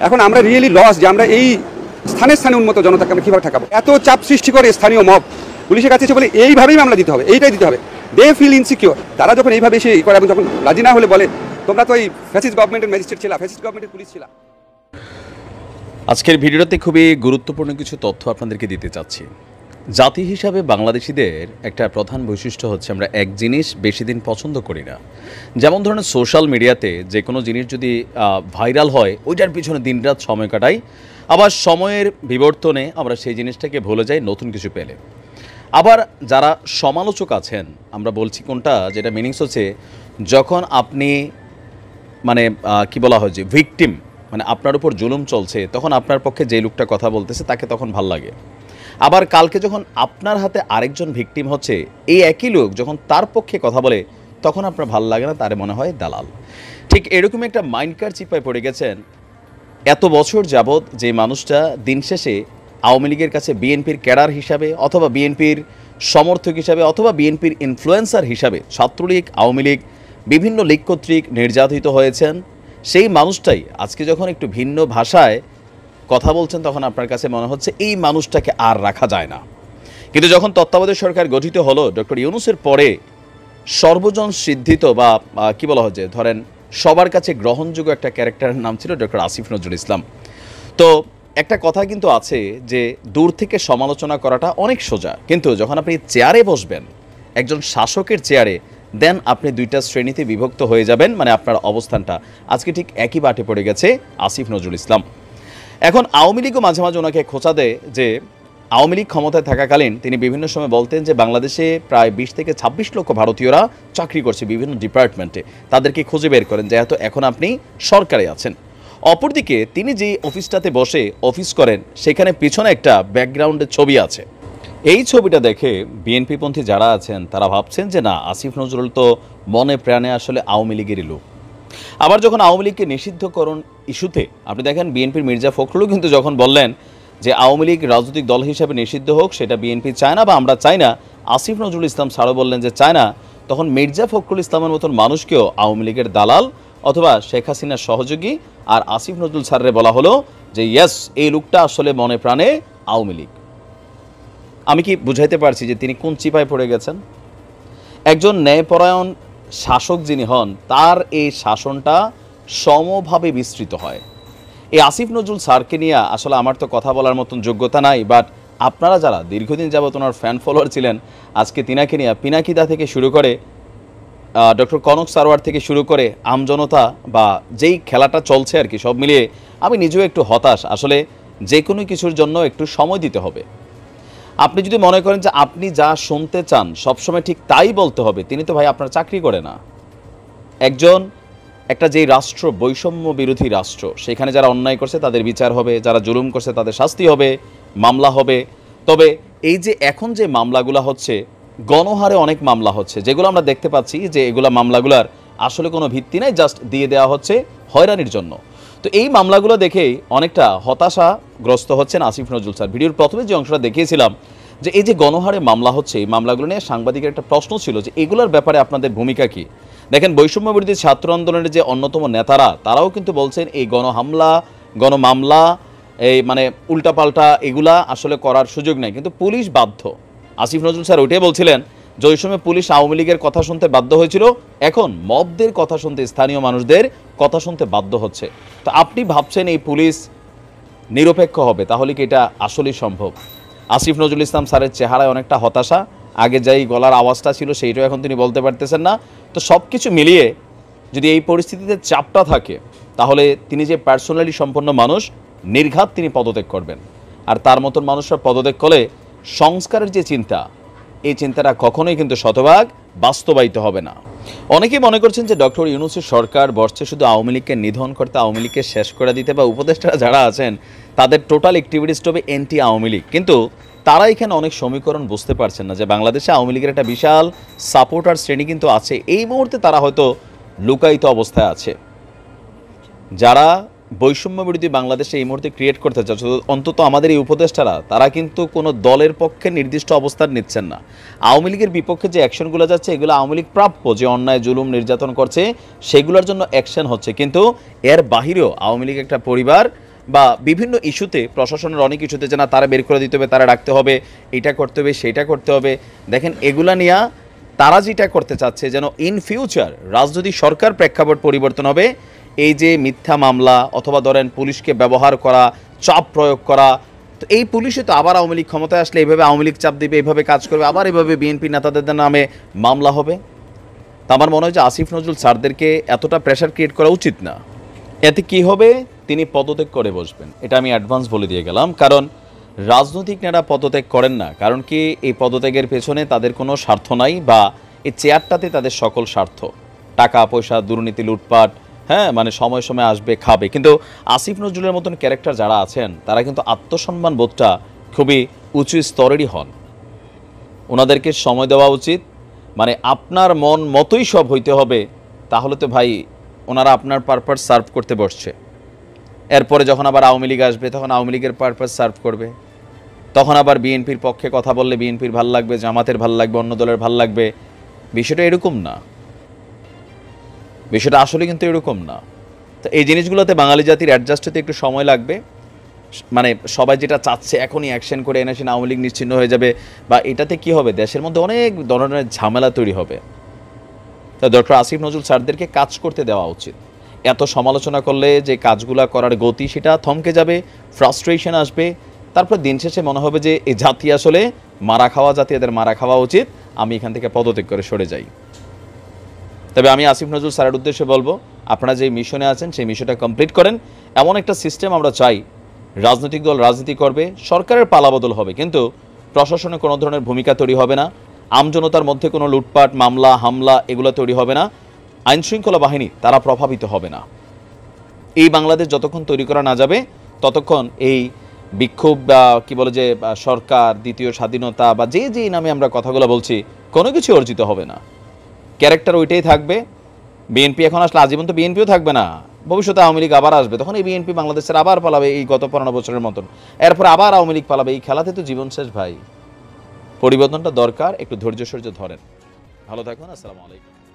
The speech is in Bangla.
এখন আমরা রিয়েলি লস যে আমরা এই স্থানে স্থানে উন্মত জনতাকে আমরা কীভাবে ঠেকাবো। এত চাপ সৃষ্টি করে স্থানীয় মব পুলিশের কাছে এসে বলে এইভাবেই মামলা দিতে হবে, এইটাই দিতে হবে। They feel insecure. তারা যখন এইভাবে এসে করে এবং যখন রাজি না হলে বলে তোমরা তো এই ফ্যাসিস্ট গভর্নমেন্টের ম্যাজিস্ট্রেট ছিলা, ফ্যাসিস্ট গভর্নমেন্টের পুলিশ ছিলা। আজকের ভিডিওতে খুবই গুরুত্বপূর্ণ কিছু তথ্য আপনাদেরকে দিতে চাচ্ছি। জাতি হিসাবে বাংলাদেশিদের একটা প্রধান বৈশিষ্ট্য হচ্ছে আমরা এক জিনিস বেশি দিন পছন্দ করি না। যেমন ধরনের সোশ্যাল মিডিয়াতে যে কোনো জিনিস যদি ভাইরাল হয় ওইটার পিছনে দিনরাত সময় কাটাই, আবার সময়ের বিবর্তনে আমরা সেই জিনিসটাকে ভুলে যাই নতুন কিছু পেলে। আবার যারা সমালোচক আছেন, আমরা বলছি কোনটা, যেটা মিনিংস হচ্ছে যখন আপনি মানে কি বলা হয় যে ভিকটিম, মানে আপনার উপর জুলুম চলছে, তখন আপনার পক্ষে যে লোকটা কথা বলতেছে তাকে তখন ভাল লাগে। আবার কালকে যখন আপনার হাতে আরেকজন ভিকটিম হচ্ছে, এই একই লোক যখন তার পক্ষে কথা বলে তখন আপনার ভাল লাগে না, তারে মনে হয় দালাল। ঠিক এরকম একটা মাইন্ডকার চিপায় পড়ে গেছেন এত বছর যাবৎ যে মানুষটা দিন শেষে আওয়ামী লীগের কাছে বিএনপির ক্যাডার হিসাবে অথবা বিএনপির সমর্থক হিসাবে অথবা বিএনপির ইনফ্লুয়েন্সার হিসাবে ছাত্রলীগ, আওয়ামী লীগ, বিভিন্ন লীগ কর্তৃক নির্যাতিত হয়েছেন। সেই মানুষটাই আজকে যখন একটু ভিন্ন ভাষায় কথা বলছেন তখন আপনার কাছে মনে হচ্ছে এই মানুষটাকে আর রাখা যায় না। কিন্তু যখন তত্ত্বাবধায়ক সরকার গঠিত হলো ডক্টর ইউনূসের পরে সর্বজন সিদ্ধিত বা কি বলা হয় যে ধরেন সবার কাছে গ্রহণযোগ্য একটা ক্যারেক্টারের নাম ছিল ডক্টর আসিফ নজরুল ইসলাম। তো একটা কথা কিন্তু আছে যে দূর থেকে সমালোচনা করাটা অনেক সোজা, কিন্তু যখন আপনি চেয়ারে বসবেন একজন শাসকের চেয়ারে, দেন আপনি দুইটা শ্রেণীতে বিভক্ত হয়ে যাবেন। মানে আপনার অবস্থানটা আজকে ঠিক একই বাটে পড়ে গেছে আসিফ নজরুল ইসলাম। এখন আওয়ামী লীগও মাঝে মাঝে ওনাকে খোঁচা দেয় যে আওয়ামী লীগ ক্ষমতায় থাকাকালীন তিনি বিভিন্ন সময় বলতেন যে বাংলাদেশে প্রায় 20 থেকে 26 লক্ষ ভারতীয়রা চাকরি করছে বিভিন্ন ডিপার্টমেন্টে, তাদেরকে খুঁজে বের করেন যেহেতু এখন আপনি সরকারে আছেন। অপরদিকে তিনি যে অফিসটাতে বসে অফিস করেন সেখানে পিছনে একটা ব্যাকগ্রাউন্ডের ছবি আছে। এই ছবিটা দেখে বিএনপিপন্থী যারা আছেন তারা ভাবছেন যে না, আসিফ নজরুল তো মনে প্রাণে আসলে আওয়ামী লীগেরই লোক। আবার যখন আওয়ামী লীগকে নিষিদ্ধকরণ ইস্যুতে আপনি দেখেন বিএনপির মির্জা ফখরুলও কিন্তু যখন বললেন যে আওয়ামী লীগ রাজনৈতিক দল হিসেবে নিষিদ্ধ হোক, সেটা বিএনপি চায় না বা আমরা চাই না, আসিফ নজরুল ইসলাম স্যারও বললেন যে চায় না, তখন মির্জা ফখরুল ইসলামের মতন মানুষকেও আওয়ামী লীগের দালাল অথবা শেখ হাসিনার সহযোগী, আর আসিফ নজরুল স্যারের বলা হলো যে ইয়েস, এই লোকটা আসলে মনে প্রাণে আওয়ামী লীগ। আমি কি বুঝাইতে পারছি যে তিনি কোন চিপায় পড়ে গেছেন? একজন ন্যায়পরায়ণ শাসক যিনি হন তার এই শাসনটা সমভাবে বিস্তৃত হয়। এই আসিফ নজরুল স্যারকে নিয়ে আসলে আমার তো কথা বলার মতন যোগ্যতা নাই, বাট আপনারা যারা দীর্ঘদিন যাবত ওনার ফ্যান ফলোয়ার ছিলেন, আজকে তিনাকে নিয়ে পিনাকিদা থেকে শুরু করে ডক্টর কনক সারোয়ার থেকে শুরু করে আমজনতা বা যেই খেলাটা চলছে আর কি, সব মিলিয়ে আমি নিজেও একটু হতাশ। আসলে যে কোনো কিছুর জন্য একটু সময় দিতে হবে। আপনি যদি মনে করেন যে আপনি যা শুনতে চান সবসময় ঠিক তাই বলতে হবে, তিনি তো ভাই আপনার চাকরি করে না। একটা যেই রাষ্ট্র বৈষম্য বিরোধী রাষ্ট্র, সেখানে যারা অন্যায় করছে তাদের বিচার হবে, যারা জুলুম করছে তাদের শাস্তি হবে, মামলা হবে। তবে এই যে এখন যে মামলাগুলো হচ্ছে, গণহারে অনেক মামলা হচ্ছে, যেগুলো আমরা দেখতে পাচ্ছি যে এগুলা মামলাগুলার আসলে কোনো ভিত্তি নাই, জাস্ট দিয়ে দেওয়া হচ্ছে হয়রানির জন্য। তো এই মামলাগুলো দেখেই অনেকটা হতাশাগ্রস্ত হচ্ছেন আসিফ নজরুল স্যার। ভিডিওর প্রথমে যে অংশটা দেখিয়েছিলাম যে এই যে গণহারে মামলা হচ্ছে, এই মামলাগুলো নিয়ে সাংবাদিকের একটা প্রশ্ন ছিল যে এগুলোর ব্যাপারে আপনাদের ভূমিকা কী। দেখেন বৈষম্য বিরোধী ছাত্র আন্দোলনের যে অন্যতম নেতারা তারাও কিন্তু বলছেন এই গণহামলা, গণমামলা, এই মানে উল্টাপাল্টা এগুলা আসলে করার সুযোগ নেই, কিন্তু পুলিশ বাধ্য। আসিফ নজরুল স্যার ওইটাই বলছিলেন যে ওই সময় পুলিশ আওয়ামী লীগের কথা শুনতে বাধ্য হয়েছিল, এখন মবদের কথা শুনতে, স্থানীয় মানুষদের কথা শুনতে বাধ্য হচ্ছে। তো আপনি ভাবছেন এই পুলিশ নিরপেক্ষ হবে, তাহলে কি এটা আসলেই সম্ভব? আসিফ নজরুল ইসলাম স্যারের চেহারায় অনেকটা হতাশা, আগে যাই গলার আওয়াজটা ছিল সেইটাও এখন তিনি বলতে পারতেছেন না। তো সব কিছু মিলিয়ে যদি এই পরিস্থিতিতে চাপটা থাকে তাহলে তিনি যে পার্সোনালি সম্পন্ন মানুষ, নির্ঘাত তিনি পদত্যাগ করবেন। আর তার মতন মানুষরা পদত্যাগ করলে সংস্কারের যে চিন্তা, এই চিন্তাটা কখনোই কিন্তু শতভাগ বাস্তবায়িত হবে না। অনেকেই মনে করছেন যে ডক্টর ইউনূসের সরকার বসছে শুধু আওয়ামী লীগকে নিধন করতে, আওয়ামী লীগকে শেষ করে দিতে, বা উপদেষ্টারা যারা আছেন তাদের টোটাল অ্যাক্টিভিটিস হবে এন্টি আওয়ামী লীগ। কিন্তু তারা এখানে অনেক সমীকরণ বুঝতে পারছেন না যে বাংলাদেশে আওয়ামী লীগের একটা বিশাল সাপোর্টার শ্রেণী কিন্তু আছে। এই মুহূর্তে তারা হয়তো লুকায়িত অবস্থায় আছে। যারা বৈষম্য বিরোধী বাংলাদেশে এই মুহূর্তে ক্রিয়েট করতে চাচ্ছে, অন্তত আমাদের এই উপদেষ্টারা, তারা কিন্তু কোনো দলের পক্ষে নির্দিষ্ট অবস্থান নিচ্ছেন না। আওয়ামী লীগের বিপক্ষে যে অ্যাকশনগুলো যাচ্ছে এগুলো আওয়ামী লীগ প্রাপ্য, যে অন্যায় জুলুম নির্যাতন করছে সেগুলোর জন্য অ্যাকশন হচ্ছে। কিন্তু এর বাহিরেও আওয়ামী লীগ একটা পরিবার, বা বিভিন্ন ইস্যুতে, প্রশাসনের অনেক ইস্যুতে যে না তারা বের করে দিতে হবে, তারা রাখতে হবে, এইটা করতে হবে, সেইটা করতে হবে, দেখেন এগুলা নিয়ে তারা যেটা করতে চাচ্ছে যেন ইন ফিউচার রাজনৈতিক সরকার প্রেক্ষাপট পরিবর্তন হবে, এই যে মিথ্যা মামলা অথবা ধরেন পুলিশকে ব্যবহার করা, চাপ প্রয়োগ করা, তো এই পুলিশে তো আবার আওয়ামী লীগ ক্ষমতায় আসলে এইভাবে আওয়ামী লীগ চাপ দেবে, এইভাবে কাজ করবে, আবার এইভাবে বিএনপি নেতাদের নামে মামলা হবে। তা আমার মনে হয় যে আসিফ নজরুল স্যারদেরকে এতটা প্রেশার ক্রিয়েট করা উচিত না। এতে কি হবে, তিনি পদত্যাগ করে বসবেন, এটা আমি অ্যাডভান্স বলে দিয়ে গেলাম। কারণ রাজনৈতিক নেতা পদত্যাগ করেন না, কারণ কি এই পদত্যাগের পেছনে তাদের কোনো স্বার্থ নাই, বা এই চেয়ারটাতে তাদের সকল স্বার্থ, টাকা পয়সা, দুর্নীতি, লুটপাট, হ্যাঁ মানে সময় সময় আসবে, খাবে। কিন্তু আসিফ নজরুলের মতন ক্যারেক্টার যারা আছেন তারা কিন্তু আত্মসম্মান বোধটা খুবই উঁচু স্তরেরই হন। ওনাদেরকে সময় দেওয়া উচিত, মানে আপনার মন মতোই সব হইতে হবে, তাহলে তো ভাই ওনারা আপনার পারপাস সার্ভ করতে বসছে। এরপরে যখন আবার আওয়ামী লীগ আসবে তখন আওয়ামী লীগের পারপাস সার্ভ করবে, তখন আবার বিএনপির পক্ষে কথা বললে বিএনপির ভাল লাগবে, জামাতের ভাল লাগবে, অন্য দলের ভাল লাগবে। বিষয়টা এরকম না, বিষয়টা আসলে কিন্তু এরকম না। তো এই জিনিসগুলোতে বাঙালি জাতির অ্যাডজাস্ট হতে একটু সময় লাগবে। মানে সবাই যেটা চাচ্ছে এখনই অ্যাকশন করে এনে আওয়ামী লীগ নিশ্চিহ্ন হয়ে যাবে, বা এটাতে কি হবে, দেশের মধ্যে অনেক ধরনের ঝামেলা তৈরি হবে। তো ডক্টর আসিফ নজরুল স্যারদেরকে কাজ করতে দেওয়া উচিত। এত সমালোচনা করলে যে কাজগুলো করার গতি সেটা থমকে যাবে, ফ্রাস্ট্রেশন আসবে, তারপর দিন শেষে মনে হবে যে এই জাতি আসলে মারা খাওয়া জাতি, এদের মারা খাওয়া উচিত, আমি এখান থেকে পদত্যাগ করে সরে যাই। তবে আমি আসিফ নজরুল স্যারের উদ্দেশ্যে বলবো, আপনারা যে মিশনে আছেন সেই মিশনটা কমপ্লিট করেন। এমন একটা সিস্টেম আমরা চাই, রাজনৈতিক দল রাজনীতি করবে, সরকারের পালাবদল হবে, কিন্তু প্রশাসনে কোনো ধরনের ভূমিকা তৈরি হবে না, আমজনতার মধ্যে কোনো লুটপাট, মামলা, হামলা এগুলো তৈরি হবে না, আইনশৃঙ্খলা বাহিনী তারা প্রভাবিত হবে না। এই বাংলাদেশ যতক্ষণ তৈরি করা না যাবে ততক্ষণ এই বিক্ষোভ বা কি বলে যে সরকার, দ্বিতীয় স্বাধীনতা বা যে যে নামে আমরা কথাগুলো বলছি, কোনো কিছু অর্জিত হবে না। ক্যারেক্টার ওইটাই থাকবে। বিএনপি এখন আসলে আজীবন তো বিএনপিও থাকবে না, ভবিষ্যতে আওয়ামী লীগ আবার আসবে, তখন এই বিএনপি বাংলাদেশের আবার পালাবে এই গত 15 বছরের মতন, এরপর আবার আওয়ামী লীগ পালাবে। এই খেলাতে তো জীবন শেষ ভাই। পরিবর্তনটা দরকার, একটু ধৈর্য সহ্য ধরেন। ভালো থাকুন, আসসালামু আলাইকুম।